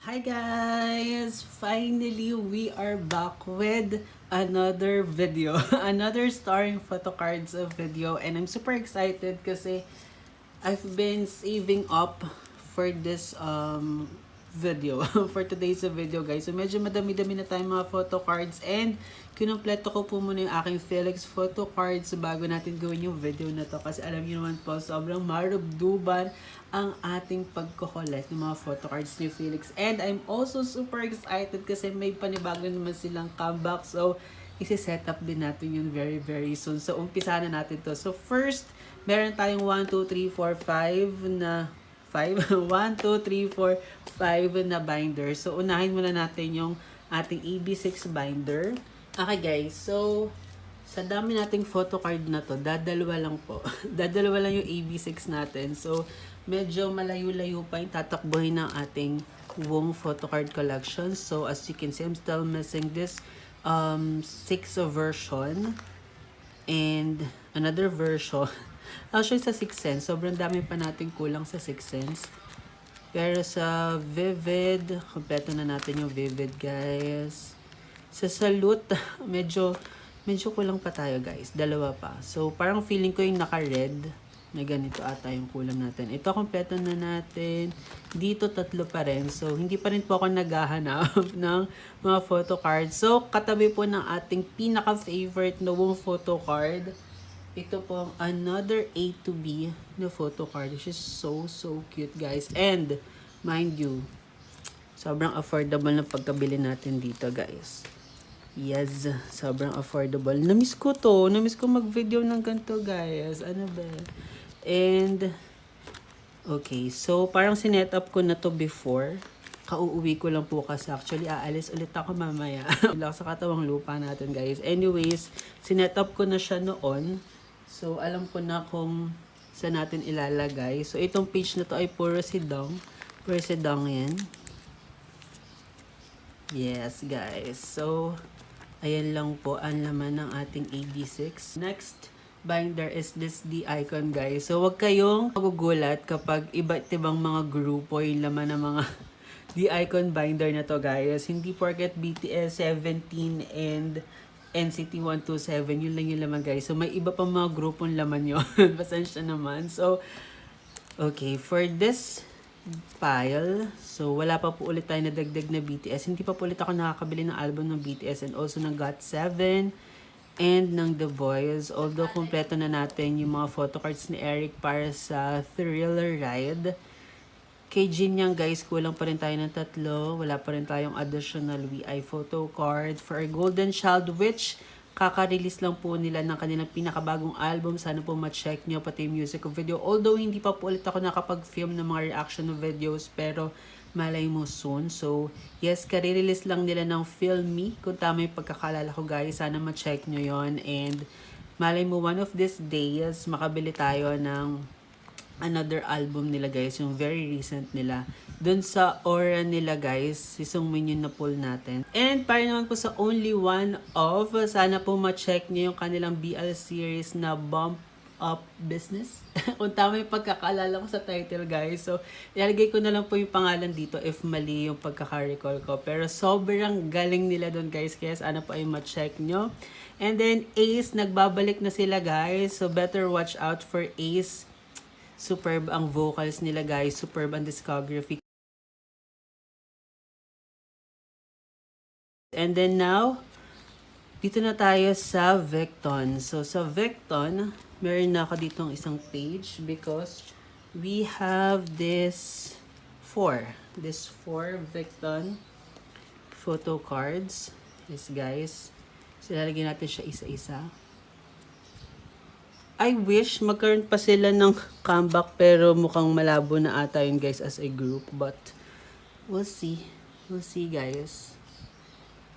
Hi guys! Finally, we are back with another video. Another starring photo cards of video. And I'm super excited kasi I've been saving up for this video. For today's video guys. So medyo madami-dami na tayong mga photo cards. And kinumpleto ko po muna yung aking Felix photo cards bago natin gawin yung video na to. Kasi alam niyo naman po, sobrang marubduban ang ating pagko-collect ng mga photo cards ni Felix. And I'm also super excited kasi may panibago naman silang comeback. So, isi-set up din natin yun very, very soon. So, umpisa na natin to. So, first, meron tayong 1, 2, 3, 4, 5 na 5. 1, 2, 3, 4, 5 na binder. So, unahin muna natin yung ating AB6 binder. Okay guys, so sa dami nating photo card na to, dadalawa lang po. Dadalawa lang yung AB6 natin. So, medyo malayo-layo pa yung tatakbuhin ng ating Wong photo card collection. So, as you can see, I'm still missing this 6 version and another version. Actually, sa 6 Sense, sobrang dami pa natin kulang sa 6 Sense. Pero sa Vivid, kompleto na natin yung Vivid, guys. Sa Salute, medyo kulang pa tayo guys. Dalawa pa. So, parang feeling ko yung naka-red na ganito ata yung kulang natin. Ito, kompleto na natin. Dito, tatlo pa rin. So, hindi pa rin po ako naghahanap ng mga photo cards. So, katabi po ng ating pinaka-favorite na photo card. Ito po another A to B na photo card. Which is so cute guys. And, mind you, sobrang affordable na pagkabili natin dito guys. Yes, sobrang affordable. Namiss ko to. Namiss ko mag-video ng ganito, guys. Ano ba? And, okay. So, parang sinet up ko na to before. Kauuwi ko lang po kasi actually aalis ulit ako mamaya. Wala sa katawang lupa natin, guys. Anyways, sinet up ko na siya noon. So, alam ko na kung saan natin ilalagay. So, itong page na to ay puro sidong. Puro sidong yan. Yes, guys. So, ayan lang po ang laman ng ating AB6. Next binder is this D-icon, guys. So, wag kayong magugulat kapag iba't ibang mga grupo yung laman ng mga D-icon binder na to, guys. Hindi porket BTS 17 and NCT 127, yun lang yung laman, guys. So, may iba pang mga grupong laman yun. Pasensya naman. So, okay, for this pile. So, wala pa po ulit tayo na dagdag na BTS. Hindi pa po ulit ako nakakabili ng album ng BTS and also ng GOT7 and ng The Boys. Although, kumpleto na natin yung mga photo cards ni Eric para sa Thriller Ride. Kay Jin Yang, guys, kulang pa rin tayo ng 3. Wala pa rin tayong additional VI photo card for our Golden Child, which kaka-release lang po nila ng kanilang pinakabagong album. Sana po ma-check nyo pati yung music video. Although hindi pa po ulit ako nakapag-film ng mga reaction of videos, pero malay mo soon. So, yes, kare-release lang nila ng Feel Me. Kung tama yung pagkakalala ko, guys, sana ma-check nyo yon. And malay mo, one of these days, makabili tayo ng another album nila, guys, yung very recent nila. Dun sa Aura nila, guys, si Sungmin yung na-pull natin. And para naman po sa only one of, sana po ma-check nyo yung kanilang BL series na Bump Up Business. Kung tama yung pagkakaalala ko sa title, guys. So, ilalagay ko na lang po yung pangalan dito if mali yung pagkaka-recall ko. Pero sobrang galing nila dun, guys. Kaya sana po ay ma-check nyo. And then, Ace, nagbabalik na sila, guys. So, better watch out for Ace. Superb ang vocals nila, guys. Superb ang discography. And then now, dito na tayo sa Victon. So, sa Victon, meron na ako ditong isang page because we have this 4. This 4 Victon photo cards. Yes, guys. So, lalagyan natin siya isa-isa. I wish magkaroon pa sila ng comeback pero mukhang malabo na ata yun, guys, as a group. But, we'll see. We'll see, guys.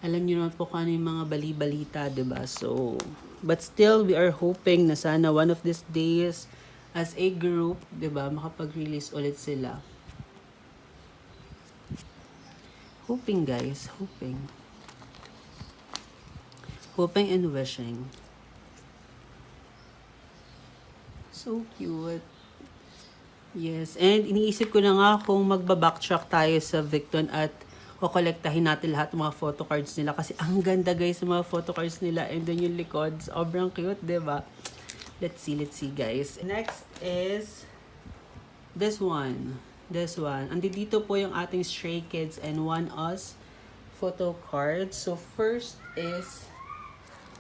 Alam niyo naman po kung ano yung mga bali-balita, diba? So, but still, we are hoping na sana one of these days, as a group, diba, makapag-release ulit sila. Hoping, guys. Hoping. Hoping and wishing. So cute. Yes, and iniisip ko na nga kung magba-backtrack tayo sa Victon at kokolektahin natin lahat ng mga photo cards nila kasi ang ganda guys ng mga photo cards nila and then yung likod, sobrang cute, 'di ba? Let's see guys. Next is this one. This one. Andito po yung ating Stray Kids and One Us photo cards. So first is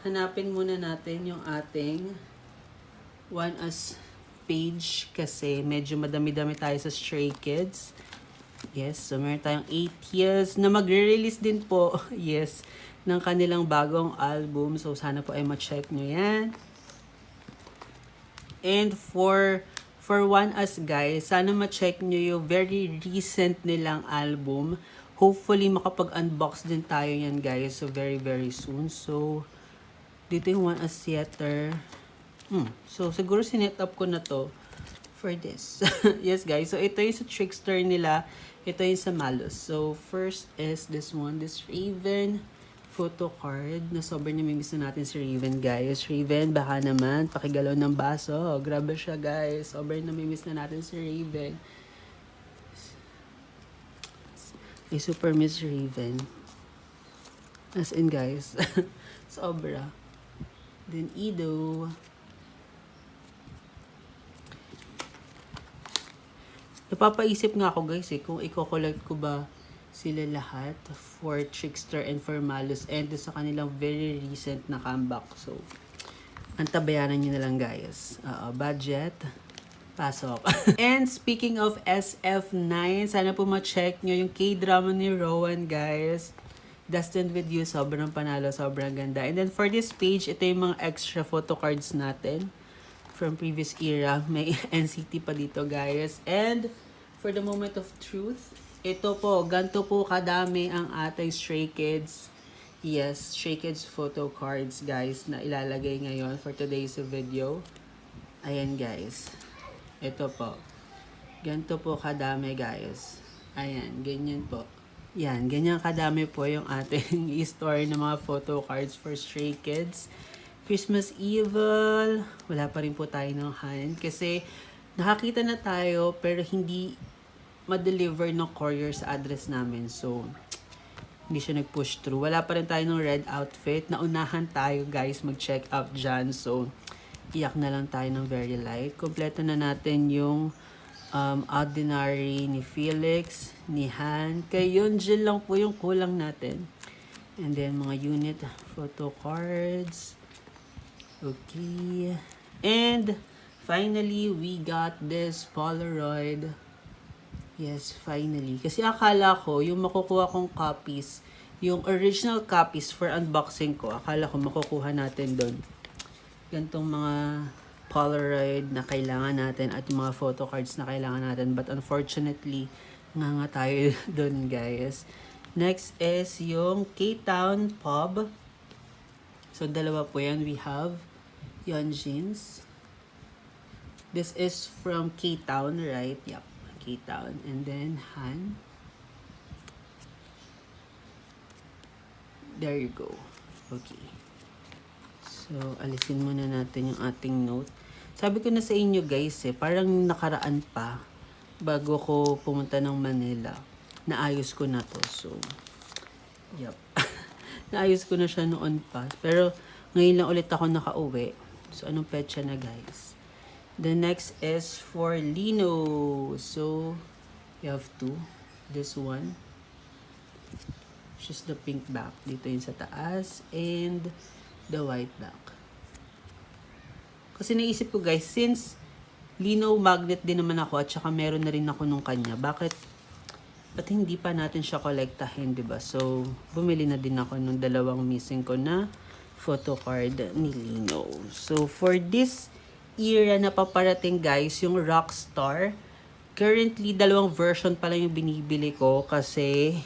hanapin muna natin yung ating One Us page kasi medyo madami-dami tayo sa Stray Kids. Yes, so meron tayong 8 years na magre-release din po, yes, ng kanilang bagong album. So sana po ay ma-check nyo yan. And for One Us guys, sana ma-check nyo yung very recent nilang album. Hopefully makapag-unbox din tayo yan guys, so very soon. So dito yung One Us Theater. So, siguro sinet up ko na to for this. Yes, guys. So, ito yung sa Trickster nila. Ito yung sa Malus. So, first is this one. This Raven photo card. Na sobrang namimiss na natin si Raven, guys. Raven, baka naman, pakigalaw ng baso. Grabe siya, guys. Sobrang namimiss na natin si Raven. I super miss Raven. As in, guys. Sobra. Then, Ido. Napapaisip nga ako guys kung i-collect ko ba sila lahat for Trickster and for Malus and sa kanilang very recent na comeback. So, antabayanan nyo na lang guys. Budget. Pasok. And speaking of SF9, sana po ma-check nyo yung K-drama ni Rowan guys. Destined with You, sobrang panalo, sobrang ganda. And then for this page, ito yung mga extra photo cards natin from previous era. May NCT pa dito guys. And for the moment of truth, ito po, ganito po kadami ang ating Stray Kids. Yes, Stray Kids photo cards guys na ilalagay ngayon for today's video. Ayan guys. Ito po. Ganito po kadami guys. Ayan, ganyan po. Yan, ganyan kadami po yung ating store ng mga photo cards for Stray Kids. Christmas Evil, wala pa rin po tayo ng hand kasi nakakita na tayo pero hindi ma-deliver ng courier sa address namin. So, hindi siya nag-push through. Wala pa rin tayo ng red outfit. Naunahan tayo guys mag-check out dyan. So, iyak na lang tayo ng very light. Kompleto na natin yung Ordinary ni Felix, ni Han. Kaya yun, dyan lang po yung kulang natin. And then, mga unit photo cards. Okay. And finally, we got this Polaroid. Yes, finally. Kasi akala ko, yung makukuha kong copies, yung original copies for unboxing ko, akala ko makukuha natin doon. Gantong mga Polaroid na kailangan natin at yung mga photo cards na kailangan natin. But unfortunately, nga tayo doon guys. Next is yung K-Town Pub. So, dalawa po yan. We have Yon Jeans. This is from K-Town, right? Yep, K-Town. And then, Han. There you go. Okay. So, alisin muna natin yung ating note. Sabi ko na sa inyo guys parang nakaraan pa bago ko pumunta ng Manila. Naayos ko na to. So, yep. Naayos ko na siya noon pa. Pero, ngayon lang ulit ako nakauwi. So, anong petsa na guys? The next is for Lino. So, you have two. This one. Just the pink back. Dito yun sa taas. And the white back. Kasi naisip ko guys, since Lino magnet din naman ako at saka meron na rin ako nung kanya, ba't hindi pa natin siya kolektahin, diba? So, bumili na din ako nung dalawang missing ko na photo card ni Lino. So, for this era na paparating guys, yung Rockstar, currently, dalawang version pa lang yung binibili ko kasi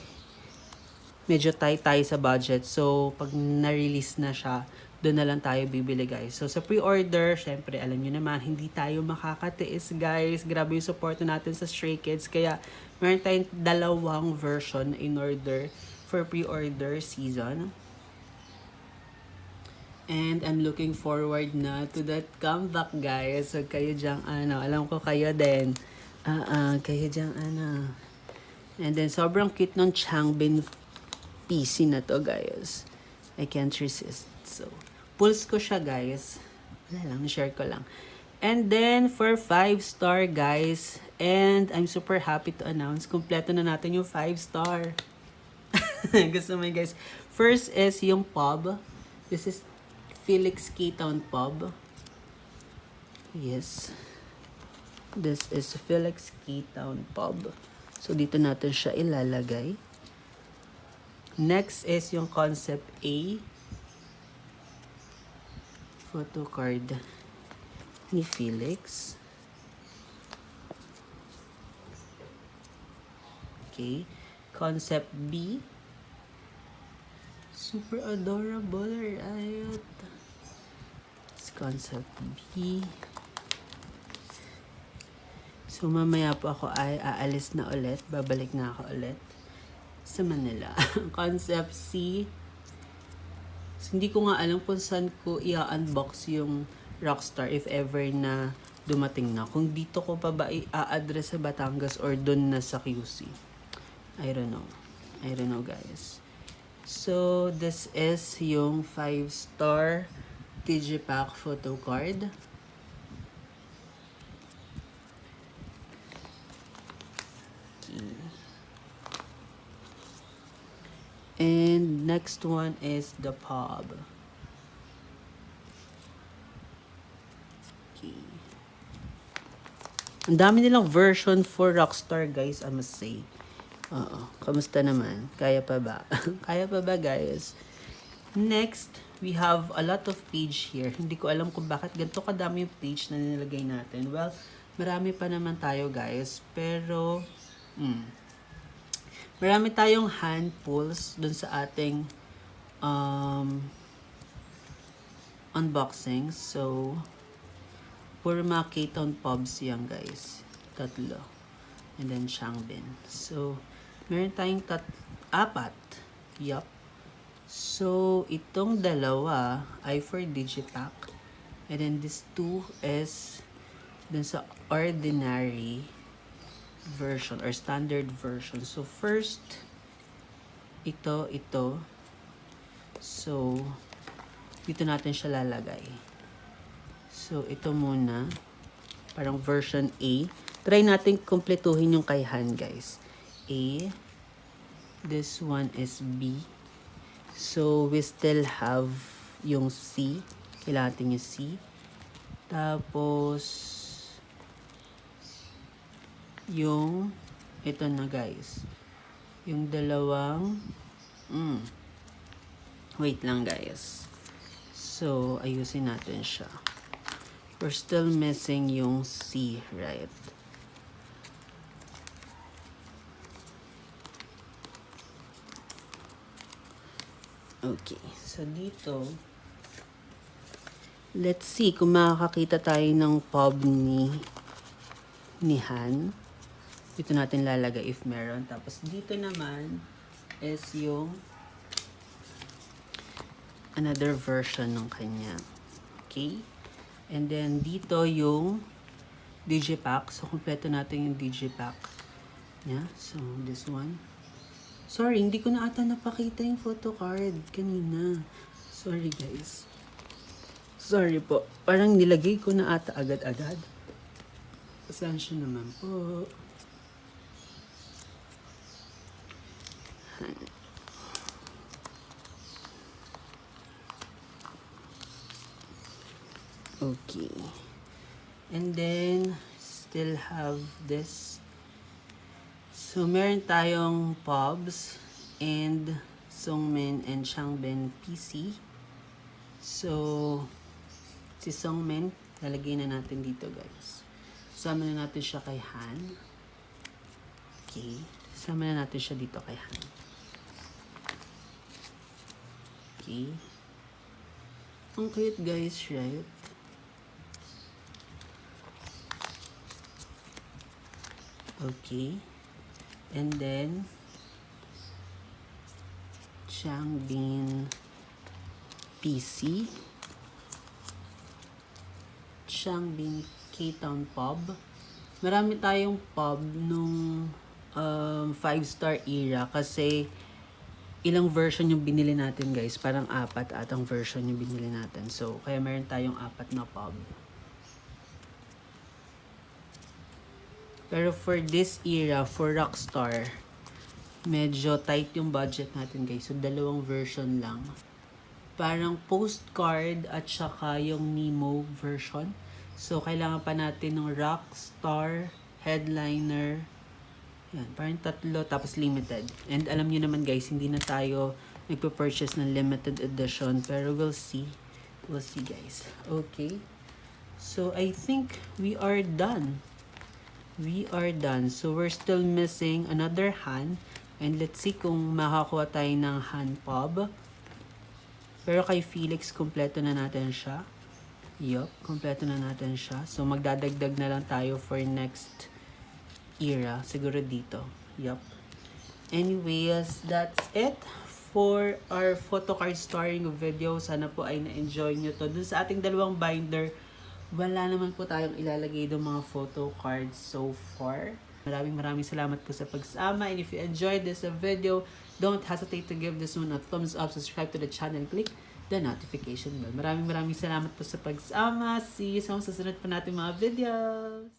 medyo tight tayo sa budget. So, pag na-release na siya, doon na lang tayo bibili guys. So, sa pre-order, syempre, alam nyo naman, hindi tayo makakatiis guys. Grabe yung support natin sa Stray Kids. Kaya, meron tayong dalawang version in order for pre-order season. And I'm looking forward na to that comeback guys. So, kayo dyang, alam ko kayo din. Kaya diyang And then, sobrang cute ng Changbin PC na to, guys. I can't resist. So, pulse ko siya, guys. Wala lang, share ko lang. And then, for 5-star, guys. And I'm super happy to announce, kompleto na natin yung 5-star. Gusto mo, guys. First is yung pub. This is Felix K-Town Pub. Yes. This is Felix K-Town Pub. So, dito natin siya ilalagay. Next is yung Concept A. Photo card ni Felix. Okay. Concept B. Super adorable, right? It's Concept B. So, mamaya po ako ay aalis na ulit. Babalik na ako ulit sa Manila. Concept C. So, hindi ko nga alam kung saan ko i-unbox yung Rockstar if ever na dumating na. Kung dito ko pa ba i-address sa Batangas or dun na sa QC. I don't know. I don't know, guys. So, this is yung 5-star Digipack photo card. And next one is the pub. Okay. Ang dami nilang version for Rockstar, guys, I must say. Kamusta naman? Kaya pa ba? Kaya pa ba, guys? Next, we have a lot of page here. Hindi ko alam kung bakit ganito kadami yung page na nilagay natin. Well, marami pa naman tayo, guys. Pero, marami tayong hand pulls dun sa ating unboxing. So, puro mga K-Town pubs yan, guys. 3. And then Changbin. So, meron tayong 4. Yup. So, itong 2 ay for Digipack. And then this 2 is dun sa ordinary version or standard version. So, first, ito. So, dito natin siya lalagay. So, ito muna. Parang version A. Try natin kumpletuhin yung kay Han, guys. A. This one is B. So, we still have yung C. Kailangan natin yung C. Tapos, yung, ito na, guys. Yung dalawang, wait lang, guys. So, ayusin natin siya. We're still missing yung C, right? Okay. So, dito, let's see kung makakakita tayo ng pub ni Han. Dito natin lalagay if meron. Tapos, dito naman is yung another version ng kanya. Okay? And then, dito yung Digipack. So, kumpleto natin yung Digipack. Yeah. So, this one. Sorry, hindi ko na ata napakita yung photo card kanina. Sorry, guys. Sorry po. Parang nilagay ko na ata agad-agad. Pasensya naman po. Okay. And then, still have this. So, meron tayong pubs and Songmin and Changbin PC. So, si Songmin, lalagay na natin dito, guys. Sama na natin siya kay Han. Okay. Sama na natin siya dito kay Han. Okay. Ang cute, guys, right? Okay. And then, Changbin PC, Changbin K-Town Pub, marami tayong pub nung 5-star era kasi ilang version yung binili natin guys. Parang 4 atang version yung binili natin. So, kaya meron tayong 4 na pub. Pero for this era, for Rockstar, medyo tight yung budget natin guys. So, 2 version lang. Parang postcard at saka yung Nemo version. So, kailangan pa natin ng Rockstar, Headliner, yan, parang 3, tapos limited. And alam nyo naman guys, hindi na tayo nagpa-purchase ng limited edition. Pero we'll see. We'll see guys. Okay. So, I think we are done. We are done. So, we're still missing another hand. And let's see kung makakuha tayo ng hand pub. Pero kay Felix, kompleto na natin siya. Yup, kompleto na natin siya. So, magdadagdag na lang tayo for next era, siguro dito. Yup. Anyways, that's it for our photocard storing video. Sana po ay na-enjoy nyo to. Dun sa ating dalawang binder, wala naman po tayong ilalagay doon mga photo cards so far. Maraming salamat po sa pagsama. And if you enjoyed this video, don't hesitate to give this one a thumbs up, subscribe to the channel, click the notification bell. Maraming salamat po sa pagsama. See you sa susunod pa natin mga videos.